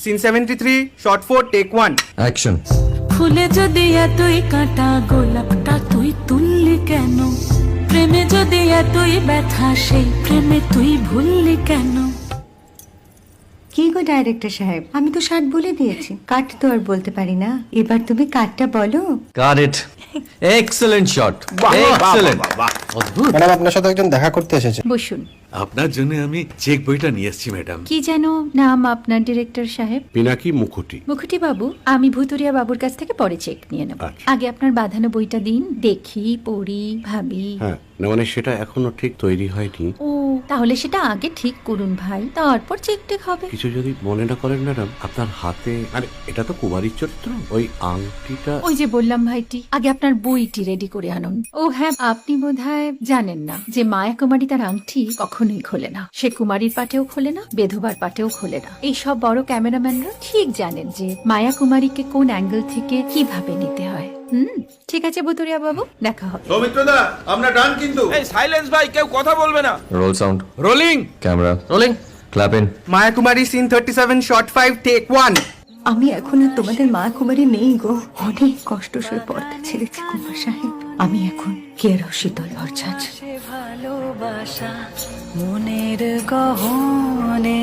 Scene 73 short 4 take 1 action. ফুলে যদি এতই কাঁটা গোলাপটা তুই তুললি কেন? প্রেমে যদি এতই ব্যথা সেই প্রেমে তুই ভুললি কেন? কি গো ডাইরেক্টর সাহেব, আমি তো 60 বলে দিয়েছি, কাট তো আর বলতে পারি না, এবার তুমি কাটটা বলো। Got it. Excellent shot, excellent. অদ্ভুত। ম্যাডাম আপনার সাথে একজন দেখা করতে এসেছে। বসুন। আপনার জন্য আমি চেক বইটা নিয়ে এসেছি ম্যাডাম। কি যেন নাম আপনার ডিরেক্টর সাহেব? পিনাকি মুখোটি। মুখুটি বাবু, আমি ভুতুরিয়া বাবুর কাছ থেকে পরে চেক নিয়ে নেব। আচ্ছা। আগে আপনার বাঁধানো বইটা দিন, দেখি, পড়ি, ভাবি। হ্যাঁ, না মানে সেটা এখনো ঠিক তৈরি হয়নি। ও, তাহলে সেটা আগে ঠিক করুন ভাই, তারপর চেক টেক হবে। কিছু যদি মনে না করেন ম্যাডাম, আপনার হাতে, আরে এটা তো কুমারীর চরিত্র, ওই আংটিটা। ওই যে বললাম ভাইটি, আগে আপনার বইটি রেডি করে আনুন। ও হ্যাঁ, আপনি বোধহয় জানেন না যে মায়া কুমারী তার আংটি কখনোই খোলে না। সে কুমারীর পাটেও খোলে না, বেধবার পাটেও খোলে না। এই সব বড় ক্যামেরাম্যানরা ঠিক জানেন যে মায়া কুমারীকে কোন অ্যাঙ্গেল থেকে কিভাবে নিতে হয়। ঠিক আছে ভুতুরিয়া বাবু, দেখা হবে। সৌমিত্রদা, আমরা ডান কিন্তু। এই সাইলেন্স ভাই, কেউ কথা বলবে না। Roll sound, rolling. Camera rolling, clap in. Maya Kumari scene 37 shot 5 take 1 আমি এখন আর তোমাদের মা কুমারী নেই গো, অনেক কষ্ট সয়ে পর্দা ছেড়েছি কুমার সাহেব। আমি এখন কেরো শীতল ভরছাছ। ভালোবাসা মনের গহনে